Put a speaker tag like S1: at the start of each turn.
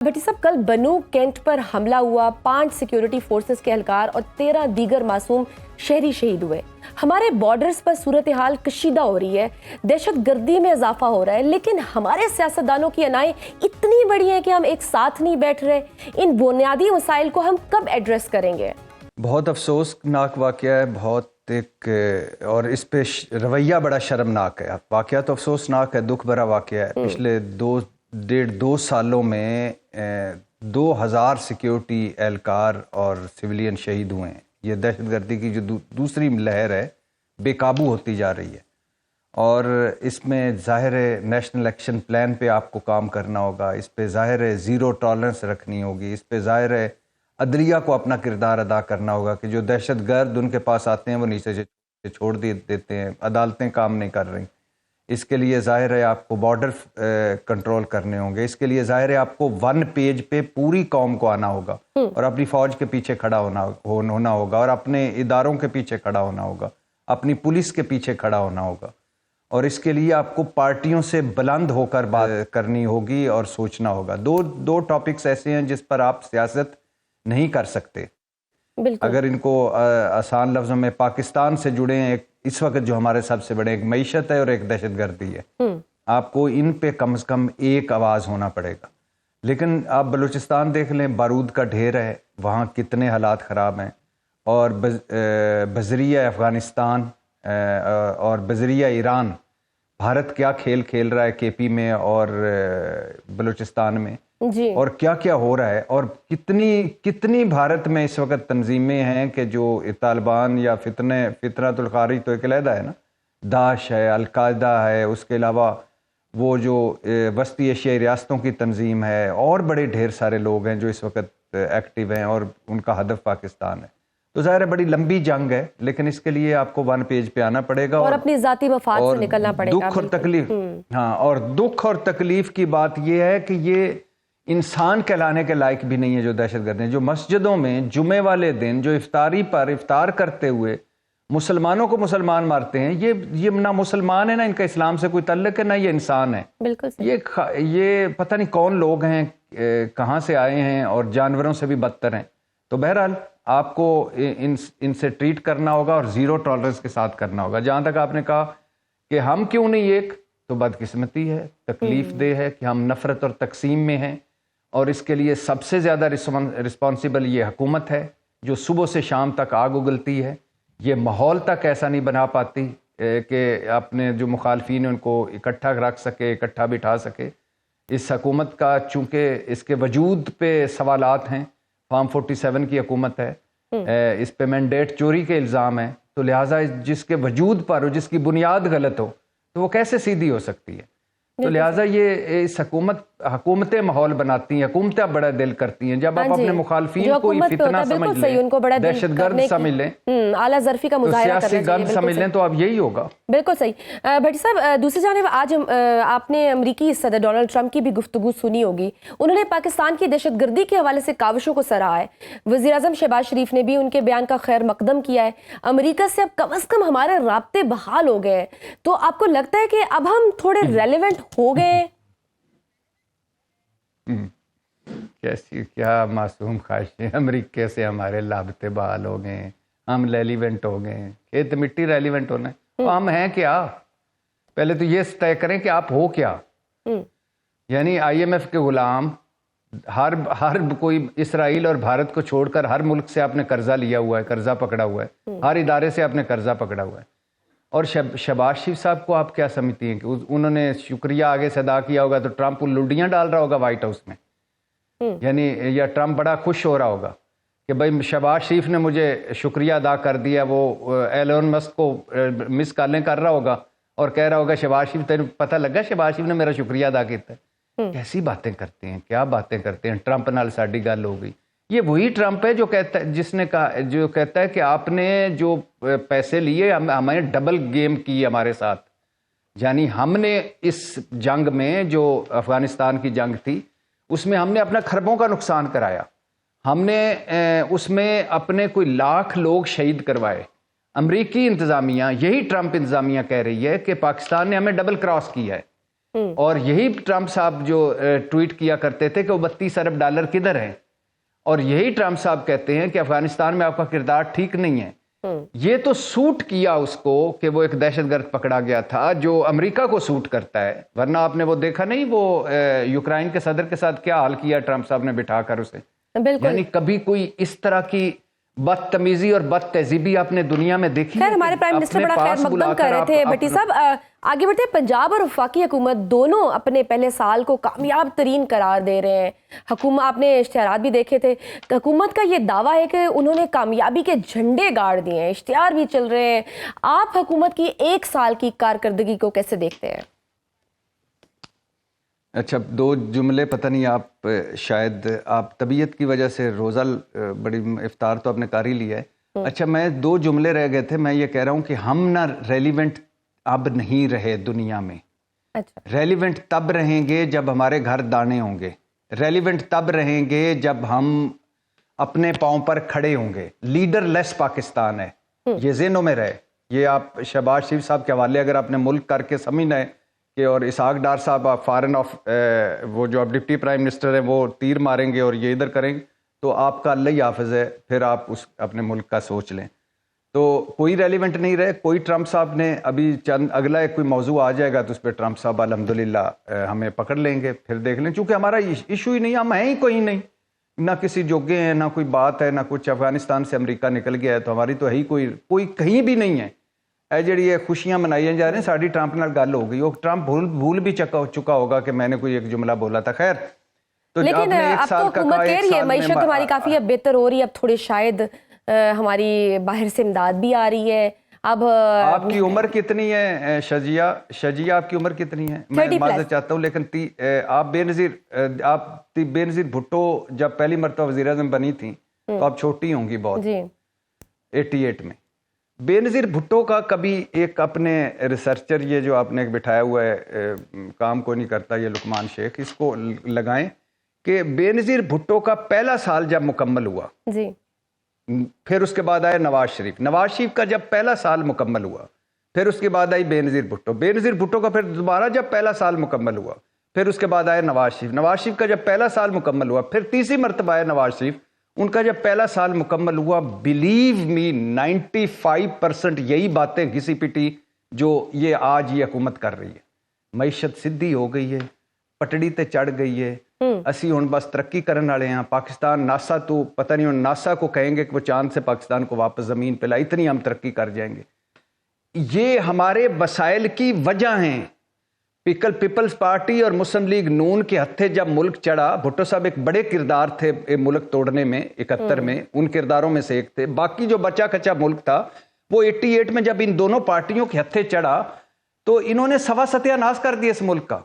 S1: بھٹی صاحب، کل بنو کینٹ پر حملہ ہوا، 5 سیکیورٹی فورسز کے اہلکار اور 13 دیگر معصوم شہری شہید ہوئے۔ ہمارے بارڈرز پر صورتحال کشیدہ ہو رہی ہے، دہشت گردی میں اضافہ ہو رہا ہے، لیکن ہمارے سیاستدانوں کی انائیں اتنی بڑی ہیں کہ ہم ایک ساتھ نہیں بیٹھ رہے۔ ان بنیادی مسائل کو ہم کب ایڈریس کریں گے؟
S2: بہت افسوسناک واقعہ ہے، اور اس پہ رویہ بڑا شرمناک ہے۔ واقعہ تو افسوسناک ہے، دکھ بھرا واقعہ ہے۔ پچھلے ڈیڑھ دو سالوں میں 2000 سیکیورٹی اہلکار اور سویلین شہید ہوئے ہیں۔ یہ دہشت گردی کی جو دوسری لہر ہے بے قابو ہوتی جا رہی ہے، اور اس میں ظاہر ہے نیشنل ایکشن پلان پہ آپ کو کام کرنا ہوگا، اس پہ ظاہر ہے زیرو ٹالرنس رکھنی ہوگی، اس پہ ظاہر ہے عدلیہ کو اپنا کردار ادا کرنا ہوگا کہ جو دہشت گرد ان کے پاس آتے ہیں وہ نیچے سے چھوڑ دیتے ہیں، عدالتیں کام نہیں کر رہی۔ اس کے لیے ظاہر ہے آپ کو بارڈر کنٹرول کرنے ہوں گے، اس کے لیے ظاہر ہے آپ کو 1 پیج پہ پوری قوم کو آنا ہوگا اور اپنی فوج کے پیچھے کھڑا ہونا ہوگا، اور اپنے اداروں کے پیچھے کھڑا ہونا ہوگا، اپنی پولیس کے پیچھے کھڑا ہونا ہوگا، اور اس کے لیے آپ کو پارٹیوں سے بلند ہو کر بات کرنی ہوگی اور سوچنا ہوگا۔ دو ٹاپکس ایسے ہیں جس پر آپ سیاست نہیں کر سکتے اگر ان کو آسان لفظوں میں پاکستان سے جڑے ہیں۔ اس وقت جو ہمارے سب سے بڑے ایک معیشت ہے اور ایک دہشت گردی ہے، آپ کو ان پہ کم از کم ایک آواز ہونا پڑے گا۔ لیکن آپ بلوچستان دیکھ لیں، بارود کا ڈھیر ہے، وہاں کتنے حالات خراب ہیں، اور بذریعہ افغانستان اور بذریعہ ایران بھارت کیا کھیل کھیل رہا ہے کے پی میں اور بلوچستان میں، اور کیا کیا ہو رہا ہے، اور کتنی بھارت میں اس وقت تنظیمیں ہیں کہ جو طالبان یا فطرت الخارج تو ایک علیحدہ ہے نا، داعش ہے، القاعدہ ہے، اس کے علاوہ وہ جو وسطی ایشیائی ریاستوں کی تنظیم ہے، اور بڑے ڈھیر سارے لوگ ہیں جو اس وقت ایکٹیو ہیں، اور ان کا ہدف پاکستان ہے۔ تو ظاہر ہے بڑی لمبی جنگ ہے، لیکن اس کے لیے آپ کو 1 پیج پہ آنا پڑے گا
S1: اور اپنی ذاتی مفاد سے نکلنا پڑے گا۔
S2: دکھ اور تکلیف، ہاں، اور دکھ اور تکلیف کی بات یہ ہے کہ یہ انسان کہلانے کے لائق بھی نہیں ہے جو دہشت گرد ہیں، جو مسجدوں میں جمعے والے دن جو افطاری پر افطار کرتے ہوئے مسلمانوں کو مسلمان مارتے ہیں۔ یہ نہ مسلمان ہے، نہ ان کا اسلام سے کوئی تعلق ہے، نہ یہ انسان ہے۔
S1: بالکل
S2: یہ پتہ نہیں کون لوگ ہیں، کہاں سے آئے ہیں، اور جانوروں سے بھی بدتر ہیں۔ تو بہرحال آپ کو ان سے ٹریٹ کرنا ہوگا اور زیرو ٹالرنس کے ساتھ کرنا ہوگا۔ جہاں تک آپ نے کہا کہ ہم کیوں نہیں ایک، تو بدقسمتی ہے، تکلیف دہ ہے کہ ہم نفرت اور تقسیم میں ہیں، اور اس کے لیے سب سے زیادہ رسپانسیبل یہ حکومت ہے جو صبح سے شام تک آگ اگلتی ہے، یہ ماحول تک ایسا نہیں بنا پاتی کہ اپنے جو مخالفین ہیں ان کو اکٹھا رکھ سکے، اکٹھا بٹھا سکے۔ اس حکومت کا چونکہ اس کے وجود پہ سوالات ہیں، فارم 47 کی حکومت ہے، اس پہ مینڈیٹ چوری کے الزام ہیں، تو لہٰذا جس کے وجود پر جس کی بنیاد غلط ہو تو وہ کیسے سیدھی ہو سکتی ہے؟ تو لہٰذا یہ اس حکومتیں ماحول بناتی ہیں، حکومتیں بڑا دل کرتی ہیں۔ جب آپ اپنے مخالفین کو فتنہ سمجھ لیں، دہشت گرد سمجھ لیں،
S1: اعلیٰ ظرفی کا مظاہرہ
S2: سیاسی گرد سمجھ لیں، تو اب یہی ہوگا۔
S1: بالکل صحیح۔ بھٹی صاحب، دوسری جانب آج آپ نے امریکی صدر ڈونلڈ ٹرمپ کی بھی گفتگو سنی ہوگی۔ انہوں نے پاکستان کی دہشت گردی کے حوالے سے کاوشوں کو سراہا ہے۔ وزیر اعظم شہباز شریف نے بھی ان کے بیان کا خیر مقدم کیا ہے۔ امریکہ سے اب کم از کم ہمارے رابطے بحال ہو گئے ہیں، تو آپ کو لگتا ہے کہ اب ہم تھوڑے ریلیونٹ ہو گئے؟
S2: کیا معصوم خواہشیں، امریکہ سے ہمارے رابطے بحال ہو گئے ہیں، ہم ریلیونٹ ہو گئے ہیں۔ کھیت مٹی ریلیونٹ ہونا ہے، تو ہم ہیں کیا؟ پہلے تو یہ طے کریں کہ آپ ہو کیا۔ یعنی IMF کے غلام، ہر کوئی اسرائیل اور بھارت کو چھوڑ کر ہر ملک سے آپ نے قرضہ لیا ہوا ہے، قرضہ پکڑا ہوا ہے، ہر ادارے سے آپ نے قرضہ پکڑا ہوا ہے۔ اور شہباز شریف صاحب کو آپ کیا سمجھتی ہیں کہ انہوں نے شکریہ آگے سے ادا کیا ہوگا تو ٹرمپ لڈیاں ڈال رہا ہوگا وائٹ ہاؤس میں؟ یعنی یا ٹرمپ بڑا خوش ہو رہا ہوگا کہ بھائی شہباز شریف نے مجھے شکریہ ادا کر دیا، وہ ایلون مسک کو مس کالیں کر رہا ہوگا اور کہہ رہا ہوگا شہباز شریف تیرے پتہ لگا شہباز شریف نے میرا شکریہ ادا کیا ہے۔ کیسی باتیں کرتے ہیں، کیا باتیں کرتے ہیں۔ ٹرمپ نال ساڈی گل ہو گئی۔ یہ وہی ٹرمپ ہے جو کہتا ہے کہ آپ نے جو پیسے لیے ہمیں ڈبل گیم کی ہمارے ساتھ۔ یعنی ہم نے اس جنگ میں جو افغانستان کی جنگ تھی اس میں ہم نے اپنا کھربوں کا نقصان کرایا، ہم نے اس میں اپنے کوئی لاکھ لوگ شہید کروائے۔ امریکی انتظامیہ، یہی ٹرمپ انتظامیہ کہہ رہی ہے کہ پاکستان نے ہمیں ڈبل کراس کیا ہے۔ اور یہی ٹرمپ صاحب جو ٹویٹ کیا کرتے تھے کہ وہ 32 ارب ڈالر کدھر ہیں، اور یہی ٹرمپ صاحب کہتے ہیں کہ افغانستان میں آپ کا کردار ٹھیک نہیں ہے. یہ تو سوٹ کیا اس کو کہ وہ ایک دہشت گرد پکڑا گیا تھا، جو امریکہ کو سوٹ کرتا ہے. ورنہ آپ نے وہ دیکھا نہیں، وہ یوکرائن کے صدر کے ساتھ کیا حال کیا ٹرمپ صاحب نے بٹھا کر اسے.
S1: بالکل،
S2: یعنی کبھی کوئی اس طرح کی بدتمیزی اور بد تہذیبی آپ نے دنیا میں دیکھی؟
S1: خیر ہمارے پرائم منسٹر بڑا خیر مقدم کر رہے تھے. بھٹی صاحب آگے بڑھتے ہیں. پنجاب اور وفاقی حکومت دونوں اپنے پہلے سال کو کامیاب ترین قرار دے رہے ہیں. حکومت، آپ نے اشتہارات بھی دیکھے تھے، حکومت کا یہ دعویٰ ہے کہ انہوں نے کامیابی کے جھنڈے گاڑ دیے ہیں، اشتہار بھی چل رہے ہیں. آپ حکومت کی ایک سال کی کارکردگی کو کیسے دیکھتے ہیں؟
S2: اچھا، 2 جملے، پتہ نہیں آپ شاید آپ طبیعت کی وجہ سے روزہ بڑی افطار تو آپ نے کر ہی لیا ہے. اچھا، میں 2 جملے رہ گئے تھے. میں یہ کہہ رہا ہوں کہ ہم نہ ریلیونٹ اب نہیں رہے دنیا میں.
S1: اچھا،
S2: ریلیونٹ تب رہیں گے جب ہمارے گھر دانے ہوں گے. ریلیونٹ تب رہیں گے جب ہم اپنے پاؤں پر کھڑے ہوں گے. لیڈر لیس پاکستان ہے، یہ ذہنوں میں رہے. یہ آپ شہباز شریف صاحب کے حوالے اگر آپ نے ملک کر کے سمجھنا ہے کہ، اور اسحاق ڈار صاحب آپ فارن آف وہ جو اب ڈپٹی پرائم منسٹر ہیں وہ تیر ماریں گے اور یہ ادھر کریں گے، تو آپ کا اللہ ہی حافظ ہے. پھر آپ اس اپنے ملک کا سوچ لیں. تو کوئی ریلیونٹ نہیں رہے. کوئی ٹرمپ صاحب نے ابھی چند اگلا ایک کوئی موضوع آ جائے گا تو اس پہ ٹرمپ صاحب الحمدللہ ہمیں پکڑ لیں گے، پھر دیکھ لیں. چونکہ ہمارا ایشو ہی نہیں، ہم ہیں ہی کوئی نہیں، نہ کسی جوگے ہیں، نہ کوئی بات ہے، نہ کچھ. افغانستان سے امریکہ نکل گیا ہے تو ہماری تو ہے ہی کوئی کہیں بھی نہیں ہے. اے جڑی یہ خوشیاں منائی جا رہے ہیں، ساری ٹرمپ نال گل ہو گئی. وہ ٹرمپ بھول بھی چکا ہوگا کہ میں نے کوئی ایک جملہ بولا تھا. خیر، تو
S1: لیکن اب تو حکومت کہہ رہی ہے معیشت ہماری کافی اب بہتر ہو رہی ہے، اب تھوڑی شاید ہماری باہر سے امداد بھی آ رہی ہے. اب
S2: آپ کی عمر کتنی ہے شجیہ آپ کی عمر کتنی ہے؟ میں معذرت چاہتا ہوں، لیکن آپ بے نظیر بھٹو جب پہلی مرتبہ وزیر اعظم بنی تھیں تو آپ چھوٹی ہوں گی بہت، 88 میں. بے نظیر بھٹو کا کبھی ایک اپنے ریسرچر، یہ جو آپ نے ایک بٹھایا ہوا ہے کام کو نہیں کرتا، یہ لقمان شیخ، اس کو لگائیں کہ بے نظیر بھٹو کا پہلا سال جب مکمل ہوا، پھر اس کے بعد آئے نواز شریف کا جب پہلا سال مکمل ہوا، پھر اس کے بعد آئی بے نظیر بھٹو کا پھر دوبارہ جب پہلا سال مکمل ہوا، پھر اس کے بعد آئے نواز شریف کا جب پہلا سال مکمل ہوا، پھر تیسری مرتبہ آئے نواز شریف، ان کا جب پہلا سال مکمل ہوا. بلیو می 95% یہی باتیں گھسی پٹی جو یہ آج یہ حکومت کر رہی ہے. معیشت سدھی ہو گئی ہے، پٹڑی تے چڑھ گئی ہے. اسی ہن بس ترقی کرنے والے ہیں. پاکستان ناسا تو پتہ نہیں، ہن ناسا کو کہیں گے کہ وہ چاند سے پاکستان کو واپس زمین پہ لائے، اتنی ہم ترقی کر جائیں گے. یہ ہمارے وسائل کی وجہ ہیں. پیپلز پارٹی اور مسلم لیگ نون کے ہتھے جب ملک چڑھا، بھٹو صاحب ایک بڑے کردار تھے ملک توڑنے میں 71 میں، ان کرداروں میں سے ایک تھے. باقی جو بچا کچا ملک تھا وہ 88 میں جب ان دونوں پارٹیوں کے ہتھے چڑھا تو انہوں نے سوا ستیہ ناش کر دیا اس ملک کا.